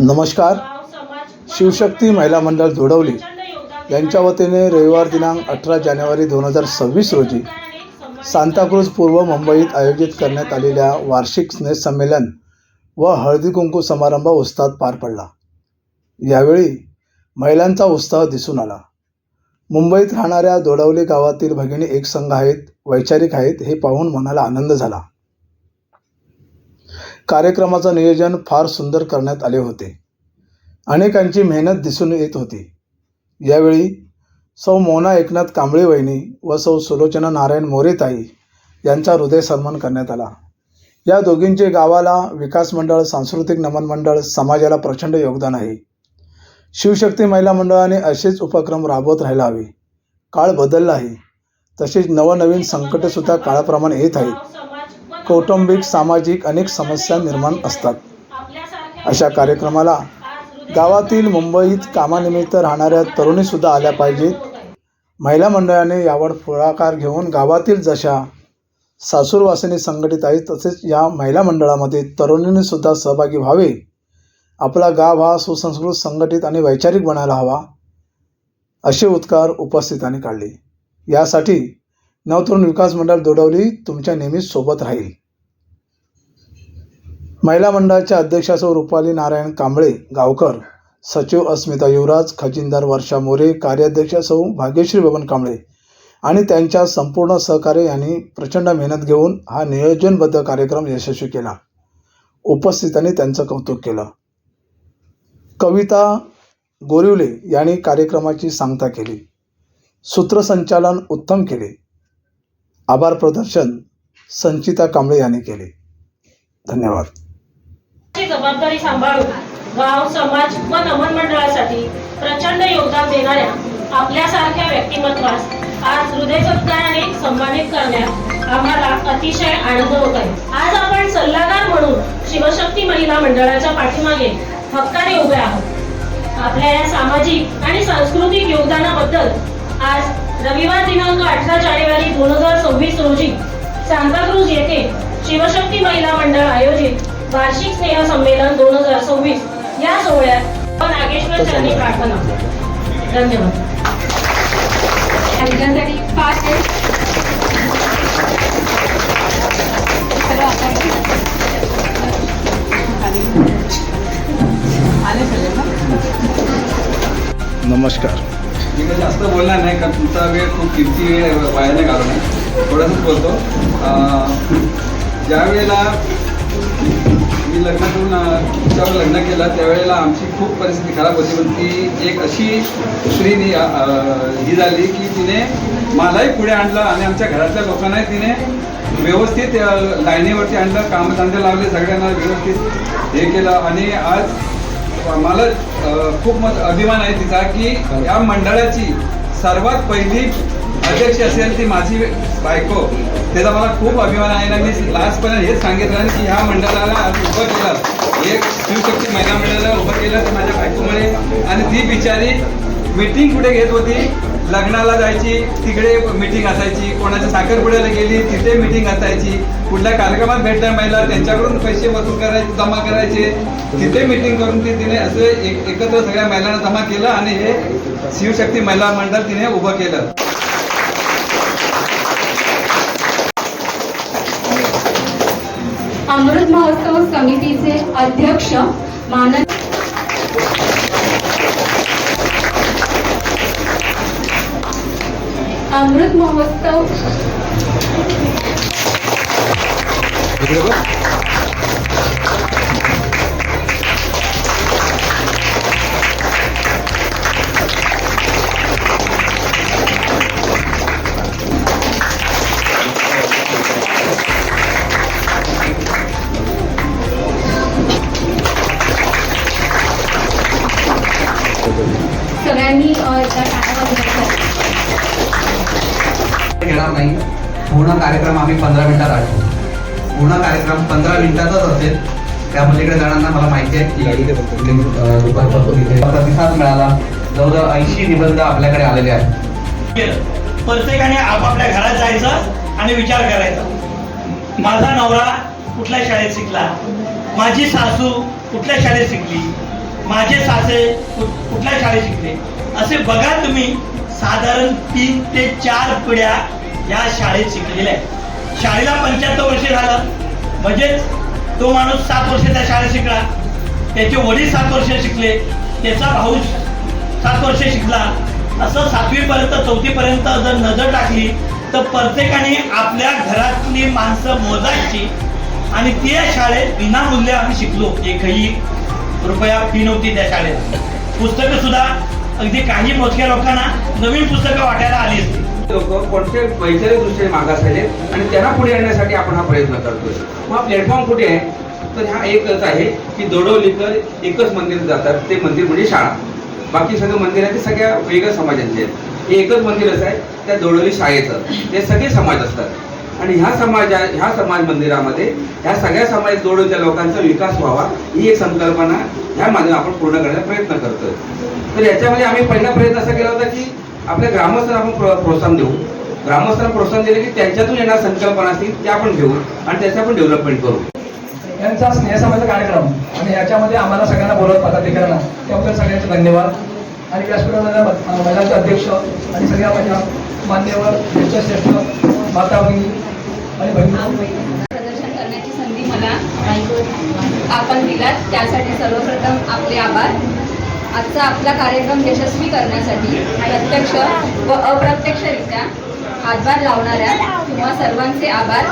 नमस्कार. शिवशक्ती महिला मंडळ दोडवली यांच्या वतीने रविवार दिनांक 18 जानेवारी 2026 रोजी सांताक्रूज पूर्व मुंबईत आयोजित करण्यात आलेल्या वार्षिक स्नेहसंमेलन व हळदी कुंकू समारंभ उत्साहात पार पडला. यावेळी महिलांचा उत्साह दिसून आला. मुंबईत राहणाऱ्या दोडवली गावातील भगिनी एक संघ आहेत, वैचारिक आहेत हे पाहून मनाला आनंद झाला. कार्यक्रमाचं नियोजन फार सुंदर करण्यात आले होते. अनेकांची मेहनत दिसून येत होती. यावेळी सौ मोना एकनाथ कांबळे वहिनी व सौ सुलोचना नारायण मोरेताई यांचा हृदय सन्मान करण्यात आला. या दोघींचे गावाला विकास मंडळ, सांस्कृतिक नमन मंडळ, समाजाला प्रचंड योगदान आहे. शिवशक्ती महिला मंडळाने असेच उपक्रम राबवत राहायला हवे. काळ बदलला आहे, तसेच नवनवीन संकटेसुद्धा काळाप्रमाणे येत आहेत. कौटुंबिक, सामाजिक अनेक समस्या निर्माण असतात. अशा कार्यक्रमाला गावातील मुंबईत कामानिमित्त राहणाऱ्या तरुणीसुद्धा आल्या पाहिजेत. महिला मंडळाने यावर पुढाकार घेऊन गावातील जशा सासूरवासिनी संघटित आहेत तसेच या महिला मंडळामध्ये तरुणींनीसुद्धा सहभागी व्हावे. आपला गाव हा सुसंस्कृत, संघटित आणि वैचारिक बनायला हवा, असे उद्गार उपस्थितांनी काढले. यासाठी नवतरुण विकास मंडळ दोडवली तुमच्या नेहमीच सोबत राहील. महिला मंडळाच्या अध्यक्षा सौ रुपाली नारायण कांबळे गावकर, सचिव अस्मिता युवराज, खजिनदार वर्षा मोरे, कार्याध्यक्षा सौ भाग्यश्री बबन कांबळे आणि त्यांच्या संपूर्ण सहकार्य यांनी प्रचंड मेहनत घेऊन हा नियोजनबद्ध कार्यक्रम यशस्वी केला. उपस्थितांनी त्यांचं कौतुक केलं. कविता गोरिवले यांनी कार्यक्रमाची सांगता केली. सूत्रसंचालन उत्तम केले. आभार प्रदर्शन संचिता कांबळे यांनी केले. धन्यवाद. जबाबदारी सांभाळून गाव, समाज व नमन मंडळासाठी प्रचंड योगदान देणाऱ्या आपल्यासारख्या व्यक्तिमत्वास आज हृदयसत्काराने सन्मानित करण्यात आम्हाला अतिशय आनंद होत आहे. आज आपण सल्लागार म्हणून शिवशक्ती महिला मंडळाच्या पाठीमागे हक्काने उभे आहोत. आपल्या या सामाजिक आणि सांस्कृतिक योगदानाबद्दल आज रविवार दिनांक 18 जानेवारी 2026 रोजी सांताक्रूज येथे शिवशक्ती महिला मंडळ आयोजित वार्षिक स्नेहसंमेलन 2026 या सोहळ्यात नागेश्वर चरणी प्रार्थना. धन्यवाद. नमस्कार. मी जास्त बोलणार नाही कारण तुमचा वेळ खूप किमती वेळ वायाने घालवला आहे. थोडंसंच बोलतो. ज्या वेळेला मी लग्न करून तिच्यावर लग्न केलं त्यावेळेला आमची खूप परिस्थिती खराब होती. पण ती एक अशी स्त्रीनी ही झाली की तिने मलाही पुढे आणलं आणि आमच्या घरातल्या लोकांनाही तिने व्यवस्थित लाईनीवरती आणलं, कामधंदे लावले, सगळ्यांना व्यवस्थित हे केलं. आणि आज मला खूप अभिमान आहे तिचा की या मंडळाची सर्वात पहिली अध्यक्ष असेल ती माझी बायको. त्याचा मला खूप अभिमान आहे ना. मी लास्टपर्यंत हेच सांगितलं की ह्या मंडळाला आज उभं केलं, एक शिवशक्ती महिला मंडळाला उभं केलं तर माझ्या बायकोमुळे. आणि ती बिचारी मीटिंग कुठे घेत होती, लग्नाला जायची तिकडे मीटिंग असायची, कोणाच्या साखरपुड्याला गेली तिथे मीटिंग असायची, कुठल्या कार्यक्रमात भेटल्या महिला त्यांच्याकडून पैसे वसूल करायचे, जमा करायचे, तिथे मीटिंग करून तिने असं एकत्र सगळ्या महिलांना जमा केलं आणि हे शिवशक्ती महिला मंडळ तिने उभं केलं. अमृत महोत्सव समितीचे अध्यक्ष माननीय अमृत महोत्सव सगळ्यांनी घेणार नाही. पूर्ण कार्यक्रम आम्ही 15 मिनिटात आठवू. पूर्ण कार्यक्रम 15 मिनिटातच असेल. त्या पलीकडे जाणांना मला माहिती आहे की दुपारपासून इथे प्रतिसाद मिळाला. जवळजवळ 80 निबंध आपल्याकडे आलेले आहेत. प्रत्येकाने आपापल्या घरात जायचं आणि विचार करायचा, माझा नवरा कुठल्या शाळेत शिकला, माझी सासू कुठल्या शाळेत शिकली, माझे सासरे कुठल्या शाळेत शिकले, असे बघा तुम्ही साधारण 3 ते 4 पिढ्या या शाळेत शिकलेल्या आहेत. शाळेला 75 वर्षे झालं, म्हणजेच तो माणूस 7 वर्ष त्या शाळेत शिकला, त्याचे वडील 7 वर्ष शिकले, त्याचा भाऊ 7 वर्ष शिकला, असं 7वी पर्यंत 4थी पर्यंत जर नजर टाकली तर प्रत्येकाने आपल्या घरातली माणसं मोजायची. आणि त्या शाळेत विनामूल्य आम्ही शिकलो, एकही रुपया फी नव्हती त्या शाळेत. पुस्तकं सुद्धा अगदी काही मोजक्या लोकांना नवीन पुस्तकं वाटायला आली असती. लोक कोणत्या वैचारिक दृष्टीने मागास आहेत आणि त्यांना पुढे आणण्यासाठी आपण हा प्रयत्न करतोय. मग प्लॅटफॉर्म कुठे आहे तर हा एकच आहे की दडवलीकर एकच मंदिर जातात, ते मंदिर म्हणजे शाळा. बाकी सगळं मंदिर आहे ते सगळ्या वेगळ्या समाजांचे आहेत. हे एकच मंदिरच आहे त्या दडवली शाळेचं. ते सगळे समाज असतात आणि ह्या समाज मंदिरामध्ये ह्या सगळ्या समाज दडवलीच्या लोकांचा विकास व्हावा ही एक संकल्पना ह्या माध्यमातून आपण पूर्ण करण्याचा प्रयत्न करतोय. तर याच्यामध्ये आम्ही पहिला प्रयत्न असा केला होता की आपल्या ग्रामस्थांना आपण प्रोत्साहन देऊ. ग्रामस्थांना प्रोत्साहन दिले की त्यांच्यातून येणाऱ्या संकल्पना असतील त्या आपण घेऊ आणि त्याचं आपण डेव्हलपमेंट करू. यांचा स्नेहसंबंध कार्यक्रम आणि याच्यामध्ये आम्हाला सगळ्यांना बोलवत पदाधिकाऱ्यांना त्याबद्दल सगळ्यांचे धन्यवाद. आणि व्यासपीठाला महिलांचे अध्यक्ष आणि सगळ्या माझ्या मान्यवर ज्येष्ठ माता भगिनी आणि बहिणी प्रदर्शन करण्याची संधी मला आपण दिलात त्यासाठी सर्वप्रथम आपले आभार. आजचा आपला कार्यक्रम यशस्वी करण्यासाठी प्रत्यक्ष व अप्रत्यक्षरित्या हातभार लावणाऱ्या तुम्हा सर्वांचे आभार.